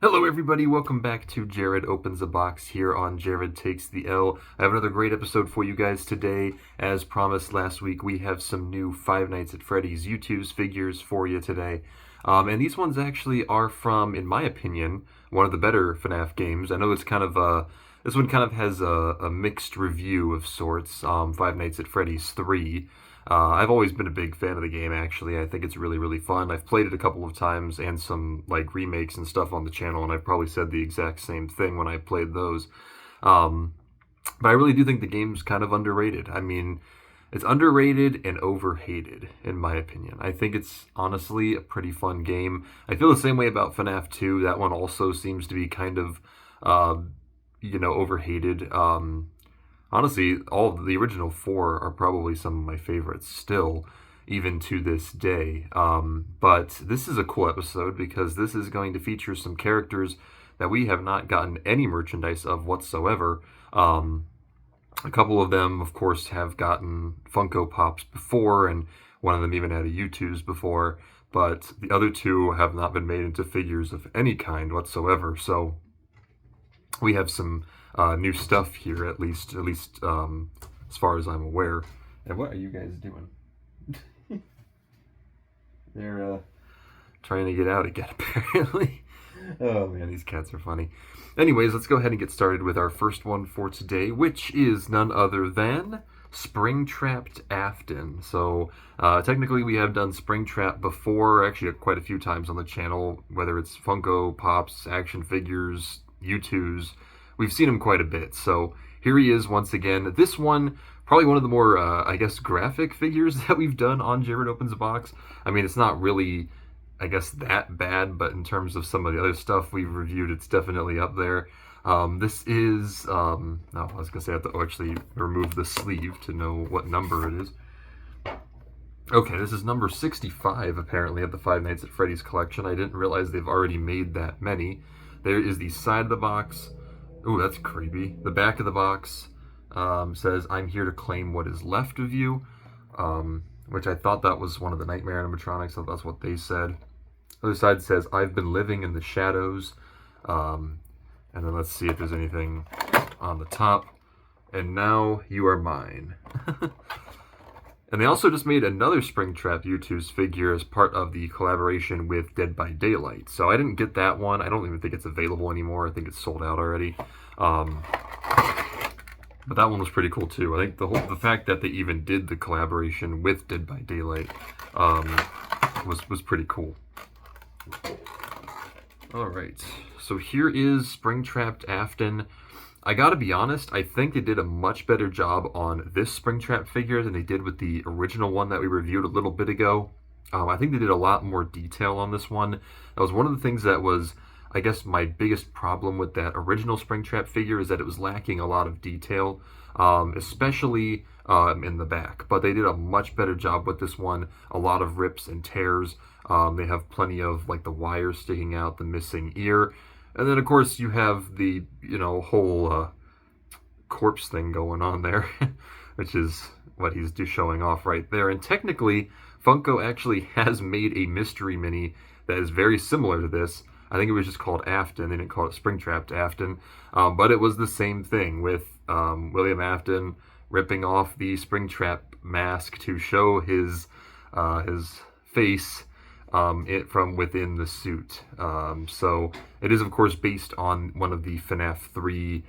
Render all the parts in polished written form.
Hello everybody, welcome back to Jared Opens a Box here on Jared Takes the L. I have another great episode for you guys today. As promised last week, we have some new Five Nights at Freddy's Youtooz figures for you today. And these ones actually are from, in my opinion, one of the better FNAF games. I know it's kind of, this one kind of has a mixed review of sorts, Five Nights at Freddy's 3. I've always been a big fan of the game, actually. I think it's really, really fun. I've played it a couple of times and some, like, remakes and stuff on the channel, and I've probably said the exact same thing when I played those. But I really do think the game's kind of underrated. I mean, it's underrated and overhated, in my opinion. I think it's honestly a pretty fun game. I feel the same way about FNAF 2. That one also seems to be kind of, overhated. Honestly, all of the original four are probably some of my favorites still, even to this day. But this is a cool episode because this is going to feature some characters that we have not gotten any merchandise of whatsoever. A couple of them, of course, have gotten Funko Pops before, and one of them even had a Youtooz before, but the other two have not been made into figures of any kind whatsoever. So we have some new stuff here, at least as far as I'm aware. And what are you guys doing? They're trying to get out again, apparently. Oh man, these cats are funny. Anyways, let's go ahead and get started with our first one for today, which is none other than Springtrapped Afton. So technically we have done Springtrap before, actually quite a few times on the channel, whether it's Funko Pops, action figures, Youtooz. We've seen him quite a bit, so here he is once again. This one, probably one of the more, I guess, graphic figures that we've done on Jared Opens a Box. I mean, it's not really, I guess, that bad, but in terms of some of the other stuff we've reviewed, it's definitely up there. This is, no, I was going to say I have to actually remove the sleeve to know what number it is. Okay, this is number 65, apparently, of the Five Nights at Freddy's collection. I didn't realize they've already made that many. There is the side of the box. Ooh, that's creepy. The back of the box says, "I'm here to claim what is left of you," which I thought that was one of the Nightmare animatronics, so that's what they said. The other side says, "I've been living in the shadows." And then let's see if there's anything on the top. "And now you are mine." And they also just made another Springtrap Youtooz figure as part of the collaboration with Dead by Daylight. So I didn't get that one. I don't even think it's available anymore. I think it's sold out already. But that one was pretty cool too. I think the fact that they even did the collaboration with Dead by Daylight was pretty cool. All right, so here is Springtrapped Afton. I gotta be honest, I think they did a much better job on this Springtrap figure than they did with the original one that we reviewed a little bit ago. I think they did a lot more detail on this one. That was one of the things that was, I guess, my biggest problem with that original Springtrap figure, is that it was lacking a lot of detail, especially in the back. But they did a much better job with this one. A lot of rips and tears. They have plenty of, like, the wires sticking out, the missing ear. And then, of course, you have the, whole corpse thing going on there, which is what he's showing off right there. And technically, Funko actually has made a mystery mini that is very similar to this. I think it was just called Afton. They didn't call it Springtrapped Afton. But it was the same thing with William Afton ripping off the Springtrap mask to show his face from within the suit. So it is, of course, based on one of the FNAF 3,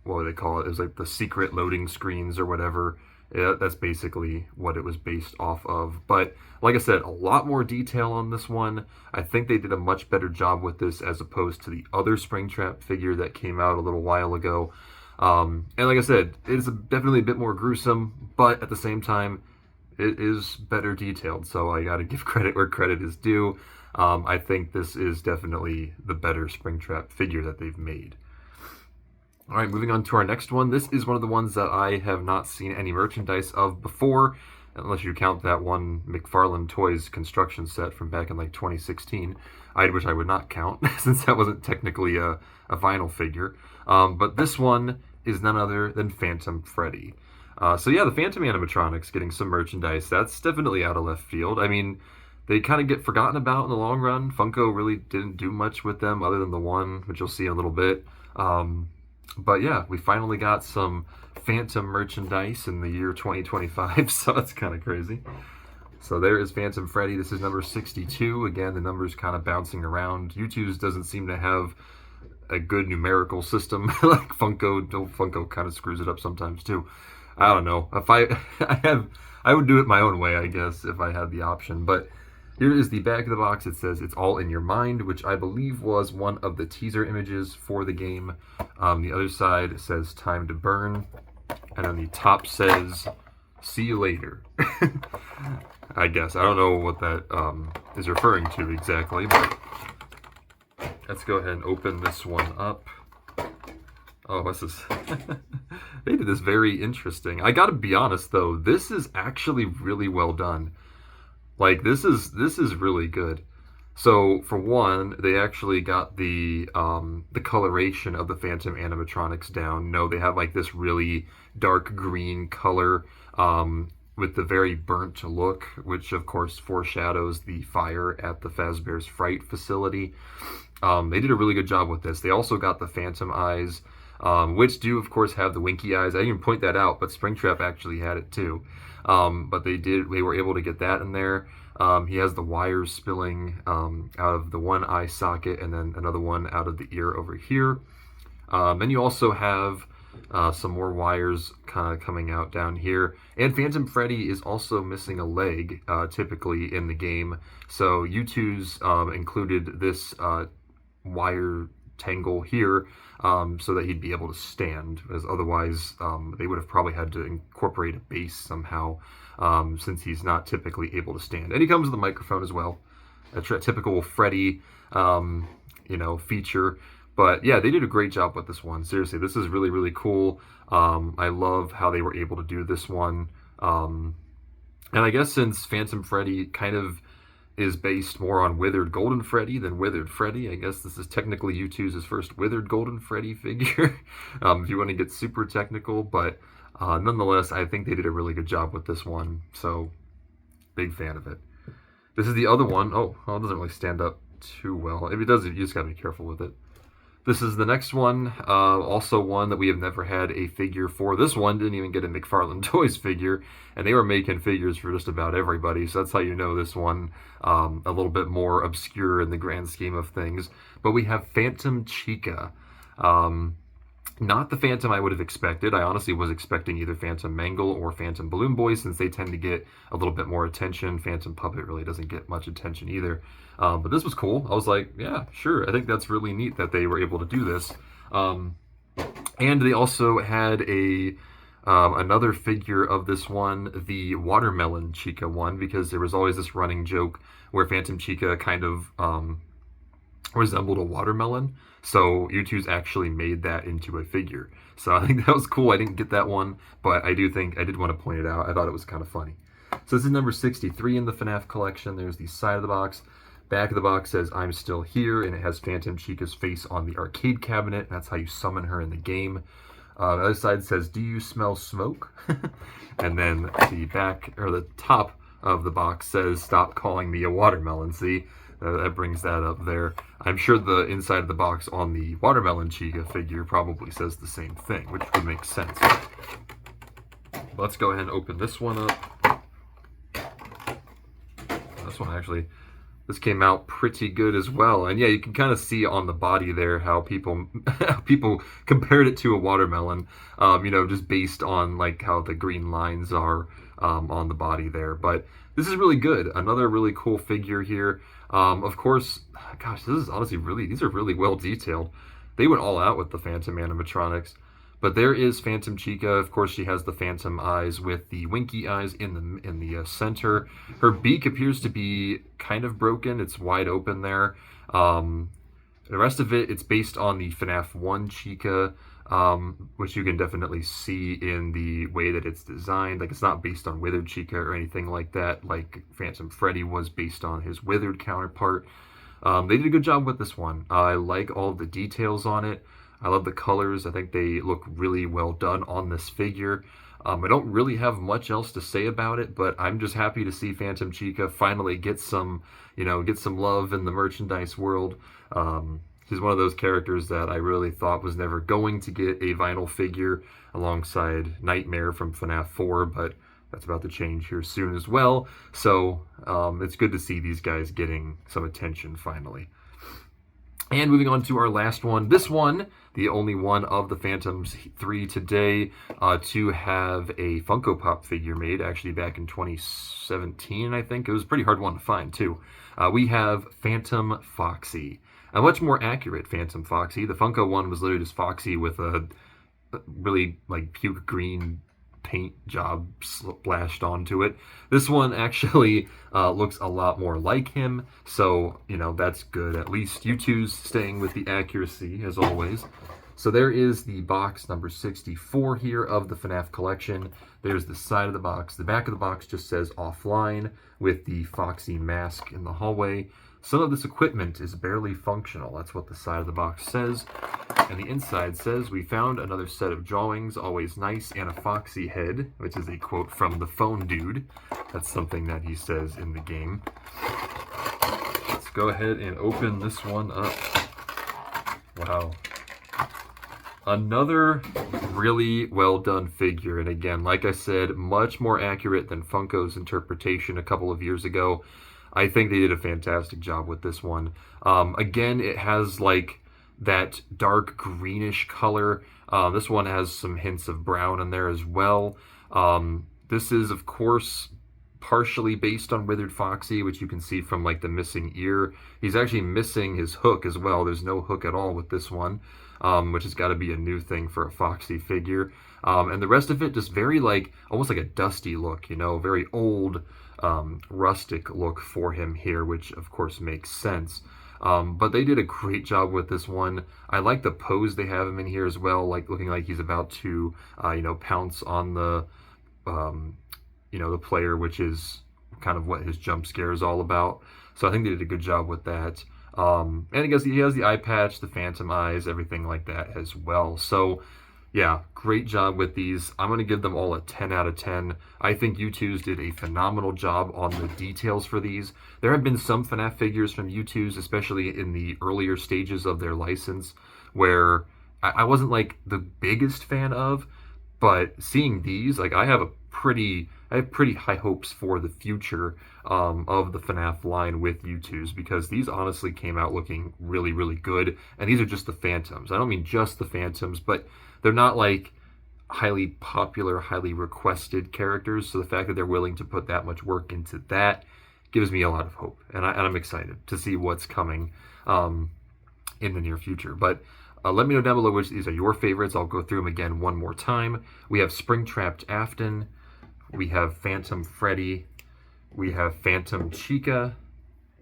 what do they call it? It was like the secret loading screens or whatever. Yeah, that's basically what it was based off of. But like I said, a lot more detail on this one. I think they did a much better job with this as opposed to the other Springtrap figure that came out a little while ago. And like I said, it is definitely a bit more gruesome, but at the same time, it is better detailed, so I gotta give credit where credit is due. I think this is definitely the better Springtrap figure that they've made. All right, moving on to our next one. This is one of the ones that I have not seen any merchandise of before, unless you count that one McFarlane Toys construction set from back in like 2016, which I would not count since that wasn't technically a vinyl figure. But this one is none other than Phantom Freddy. So yeah, the Phantom animatronics getting some merchandise. That's definitely out of left field. I mean, they kind of get forgotten about in the long run. Funko really didn't do much with them other than the one, which you'll see in a little bit. But yeah, we finally got some Phantom merchandise in the year 2025, so that's kind of crazy. So there is Phantom Freddy. This is number 62. Again, the number's kind of bouncing around. Youtooz doesn't seem to have a good numerical system like Funko kind of screws it up sometimes too. I don't know. If I would do it my own way, I guess, if I had the option. But here is the back of the box. It says "It's all in your mind," which I believe was one of the teaser images for the game. The other side says "Time to burn," and on the top says "See you later." I guess. I don't know what that is referring to exactly, but let's go ahead and open this one up. Oh, this is... They did this very interesting. I gotta be honest, though. This is actually really well done. Like, this is really good. So, for one, they actually got the coloration of the Phantom animatronics down. No, they have, like, this really dark green color, with the very burnt look, which of course foreshadows the fire at the Fazbear's Fright facility. They did a really good job with this. They also got the Phantom eyes, which do of course have the winky eyes. I didn't even point that out, but Springtrapped actually had it too. But they were able to get that in there. He has the wires spilling out of the one eye socket and then another one out of the ear over here. Then you also have some more wires kind of coming out down here. And Phantom Freddy is also missing a leg, typically in the game. So Youtooz included this wire tangle here so that he'd be able to stand, as otherwise they would have probably had to incorporate a base somehow, since he's not typically able to stand. And he comes with a microphone as well, a typical Freddy, feature. But yeah, they did a great job with this one. Seriously, this is really, really cool. I love how they were able to do this one. And I guess since Phantom Freddy kind of is based more on Withered Golden Freddy than Withered Freddy, I guess this is technically Youtooz' first Withered Golden Freddy figure, if you want to get super technical. But nonetheless, I think they did a really good job with this one. So, big fan of it. This is the other one. Oh, well, it doesn't really stand up too well. If it does, you just got to be careful with it. This is the next one, also one that we have never had a figure for. This one didn't even get a McFarlane Toys figure, and they were making figures for just about everybody, so that's how you know this one a little bit more obscure in the grand scheme of things. But we have Phantom Chica. Not the Phantom I would have expected. I honestly was expecting either Phantom Mangle or Phantom Balloon Boy, since they tend to get a little bit more attention. Phantom Puppet really doesn't get much attention either. But this was cool. I was like, yeah, sure. I think that's really neat that they were able to do this. And they also had another figure of this one, the Watermelon Chica one, because there was always this running joke where Phantom Chica kind of resembled a watermelon. So Youtooz actually made that into a figure. So I think that was cool. I didn't get that one, but I did want to point it out. I thought it was kind of funny. So this is number 63 in the FNAF collection. There's the side of the box. Back of the box says "I'm still here," and it has Phantom Chica's face on the arcade cabinet. That's how you summon her in the game. The other side says "Do you smell smoke?" And then the back, or the top of the box says "Stop calling me a watermelon." See? That brings that up there. I'm sure the inside of the box on the Watermelon Chica figure probably says the same thing, which would make sense. Let's go ahead and open this one up. This one actually, this came out pretty good as well. And yeah, you can kind of see on the body there how people compared it to a watermelon, just based on like how the green lines are on the body there. But this is really good. Another really cool figure here. Of course, gosh, this is honestly these are really well detailed. They went all out with the Phantom animatronics. But there is Phantom Chica. Of course, she has the Phantom eyes with the winky eyes in the center. Her beak appears to be kind of broken. It's wide open there. The rest of it, it's based on the FNAF 1 Chica, which you can definitely see in the way that it's designed. Like, it's not based on Withered Chica or anything like that, like Phantom Freddy was based on his Withered counterpart. They did a good job with this one. I like all the details on it. I love the colors. I think they look really well done on this figure. I don't really have much else to say about it, but I'm just happy to see Phantom Chica finally get some, get some love in the merchandise world. She's one of those characters that I really thought was never going to get a vinyl figure alongside Nightmare from FNAF 4, but that's about to change here soon as well. So it's good to see these guys getting some attention finally. And moving on to our last one. This one, the only one of the Phantoms 3 today to have a Funko Pop figure made, actually back in 2017, I think. It was a pretty hard one to find, too. We have Phantom Foxy. A much more accurate Phantom Foxy. The Funko one was literally just Foxy with a really, like, puke green paint job splashed onto it. This one actually looks a lot more like him, so that's good. At least Youtooz staying with the accuracy as always. So there is the box number 64 here of the FNAF collection. There's the side of the box. The back of the box just says offline with the Foxy mask in the hallway. Some of this equipment is barely functional. That's what the side of the box says. And the inside says, we found another set of drawings, always nice, and a Foxy head, which is a quote from the phone dude. That's something that he says in the game. Let's go ahead and open this one up. Wow. Another really well done figure. And again, like I said, much more accurate than Funko's interpretation a couple of years ago. I think they did a fantastic job with this one. Again, it has like that dark greenish color. This one has some hints of brown in there as well. This is, of course, partially based on Withered Foxy, which you can see from like the missing ear. He's actually missing his hook as well. There's no hook at all with this one, which has got to be a new thing for a Foxy figure. And the rest of it just very like, almost like a dusty look, very old, rustic look for him here, which of course makes sense. But they did a great job with this one. I like the pose they have him in here as well, like looking like he's about to, pounce on the, the player, which is kind of what his jump scare is all about. So I think they did a good job with that. And I guess he has the eye patch, the phantom eyes, everything like that as well. So yeah, great job with these. I'm going to give them all a 10 out of 10. I think Youtooz did a phenomenal job on the details for these. There have been some FNAF figures from Youtooz, especially in the earlier stages of their license, where I wasn't like the biggest fan of, but seeing these, like I have pretty high hopes for the future of the FNAF line with Youtooz, because these honestly came out looking really, really good. And these are just the Phantoms. I don't mean just the Phantoms, but they're not like highly popular, highly requested characters. So the fact that they're willing to put that much work into that gives me a lot of hope. And I'm excited to see what's coming in the near future. But let me know down below which these are your favorites. I'll go through them again one more time. We have Springtrapped Afton. We have Phantom Freddy. We have Phantom Chica.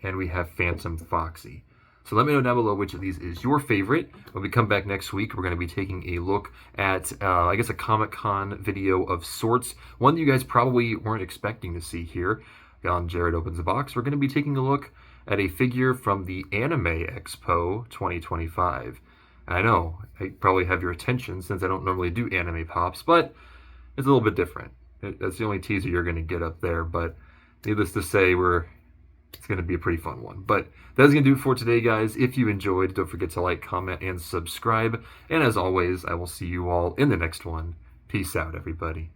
And we have Phantom Foxy. So let me know down below which of these is your favorite. When we come back next week, we're going to be taking a look at, I guess, a Comic-Con video of sorts. One that you guys probably weren't expecting to see here on Jared Opens the Box. We're going to be taking a look at a figure from the Anime Expo 2025. I know, I probably have your attention since I don't normally do anime pops, but it's a little bit different. That's the only teaser you're going to get up there, but needless to say, it's going to be a pretty fun one. But that's going to do it for today, guys. If you enjoyed, don't forget to like, comment, and subscribe. And as always, I will see you all in the next one. Peace out, everybody.